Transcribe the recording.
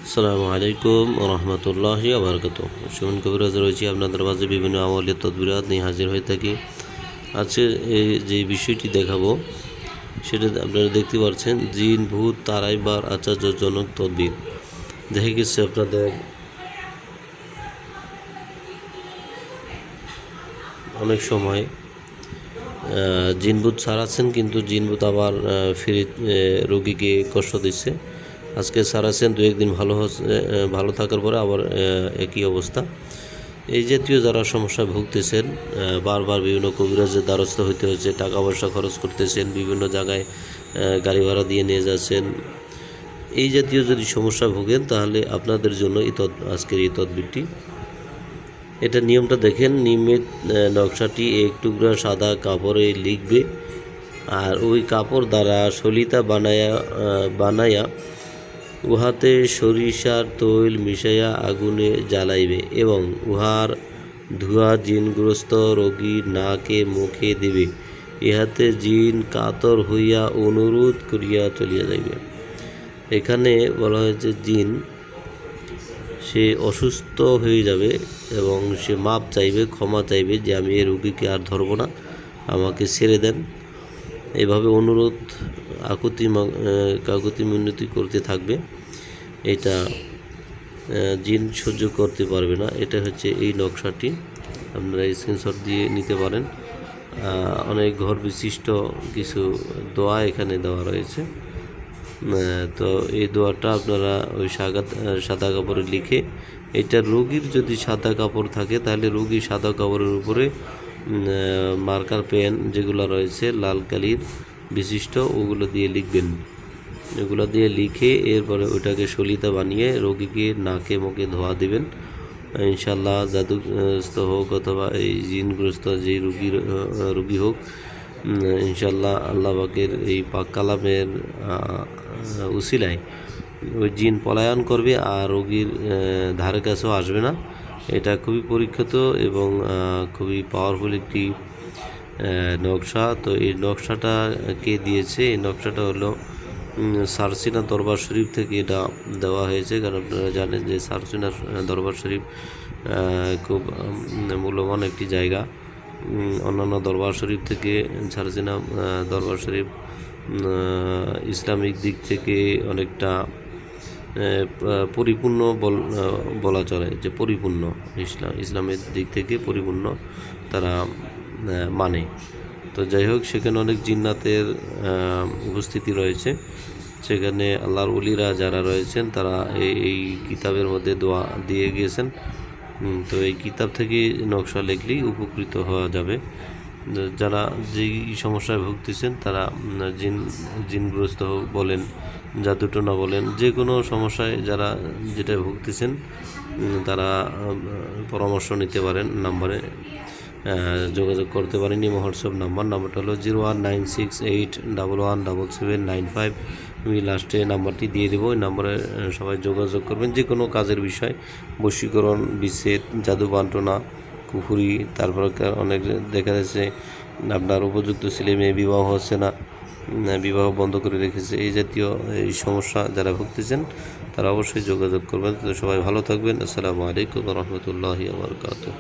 আসসালামু আলাইকুম রহমতুল্লাহি আবরকাত। সুমন কবিরাজ রয়েছি আপনাদের মাঝে বিভিন্ন আমলের তদবিরাত নিয়ে হাজির হয়ে থাকি। আজকে এই যে বিষয়টি দেখাবো সেটা আপনারা দেখতে পাচ্ছেন, জিন ভূত তারাইবার আশ্চর্যজনক তদবির। দেখে গেছে আপনাদের অনেক সময় জিন ভূত ছাড়াচ্ছেন, কিন্তু জিন ভূত আবার ফিরে রোগীকে কষ্ট দিচ্ছে। আজকে সারাছেন, দু একদিন ভালো থাকার পরে আবার একই অবস্থা। এই জাতীয় যারা সমস্যায় ভুগতেছেন, বারবার বিভিন্ন কবিরাজের দ্বারস্থ হইতে হচ্ছে, টাকা পয়সা খরচ করতেছেন, বিভিন্ন জায়গায় গাড়ি ভাড়া দিয়ে নিয়ে যাচ্ছেন, এই জাতীয় যদি সমস্যা ভোগেন তাহলে আপনাদের জন্য আজকের এই তদবিরটি। এটা নিয়মটা দেখেন। নিয়মের নকশাটি এক টুকরা সাদা কাপড়ে লিখবে, আর ওই কাপড় দ্বারা সলিতা বানায়া উহাতে সরিষার তৈল মিশাইয়া আগুনে জ্বালাইবে এবং উহার ধোঁয়া জিনগ্রস্ত রোগীর নাকে মুখে দিবে। ইহাতে জিন কাতর হইয়া অনুরোধ করিয়া চলিয়া যাইবে। এখানে বলা হয়েছে জিন সে অসুস্থ হয়ে যাবে এবং সে মাপ চাইবে, ক্ষমা চাইবে যে আমি এই রোগীকে আর ধরব না, আমাকে ছেড়ে দেন। এভাবে অনুরোধ কাকুতি মিনতি করতে থাকবে। এটা জিন সহ্য করতে পারবে না। এটা হচ্ছে এই নকশাটি, আপনারা স্ক্রিনশট দিয়ে নিতে পারেন। অনেক ঘর বিশিষ্ট কিছু দোয়া এখানে দেওয়া রয়েছে। তো এই দোয়াটা আপনারা ওই সাদা কাপড়ে লিখে, এটা রোগীর যদি সাদা কাপড় থাকে তাহলে রোগীর সাদা কাপড়ের উপরে মার্কার পেন যেগুলো রয়েছে লাল কালির বিশিষ্ট, ওগুলো দিয়ে লিখবেন। এগুলো দিয়ে লিখে এরপরে ওইটাকে সলিতা বানিয়ে রোগীকে নাকে মুখে ধোয়া দিবেন। ইনশাল্লাহ জাদুগ্রস্ত হোক অথবা এই জিনগ্রস্ত যে রোগী হোক, ইনশাল্লাহ আল্লাহ পাকের এই পাক কালামের উসিলায় ওই জিন পলায়ন করবে আর রোগীর ধারে কাছেও আসবে না। এটা খুবই পরীক্ষিত এবং খুবই পাওয়ারফুল একটি নকশা। তো এই নকশাটা কে দিয়েছে? এই নকশাটা হলো সারসিনা দরবার শরীফ থেকে এটা দেওয়া হয়েছে। কারণ আপনারা জানেন যে সারসিনা দরবার শরীফ খুব মূল্যবান একটি জায়গা। অন্যান্য দরবার শরীফ থেকে সারসিনা দরবার শরীফ ইসলামিক দিক থেকে অনেকটা পরিপূর্ণ বলা চলে, যে পরিপূর্ণ ইসলামের দিক থেকে পরিপূর্ণ তারা মানে। তো যাই হোক, সেখানে অনেক জিন্নাতের উপস্থিতি রয়েছে। সেখানে আল্লাহর ওলিরা যারা রয়েছেন তারা এই কিতাবের মধ্যে দোয়া দিয়ে গিয়েছেন। তো এই কিতাব থেকে নকশা লিখলেই উপকৃত হওয়া যাবে। যারা যেই সমস্যায় ভুগতেছেন তারা জিনগ্রস্ত বলেন, জাদুটোনা বলেন, যে কোনো সমস্যায় যারা যেটা ভুগতেছেন তারা পরামর্শ নিতে পারেন। নাম্বারে যোগাযোগ করতে পারেন। হোয়াটসঅ্যাপ নাম্বারটা হলো 01968117795। আমি লাস্টে নাম্বারটি দিয়ে দেবো। ওই নাম্বারে সবাই যোগাযোগ করবেন যে কোনো কাজের বিষয়, বশীকরণ, বিচ্ছেদ, জাদু বান্টনা, কুফুরি, তারপর অনেক দেখা যাচ্ছে আপনার উপযুক্ত ছেলে মেয়ে বিবাহ হচ্ছে না, বিবাহ বন্ধ করে রেখেছে, এই জাতীয় এই সমস্যা যারা ভুগতেছেন তারা অবশ্যই যোগাযোগ করবেন। তো সবাই ভালো থাকবেন। আসসালামু আলাইকুম রহমতুল্লাহি ওয়া বারাকাতুহু।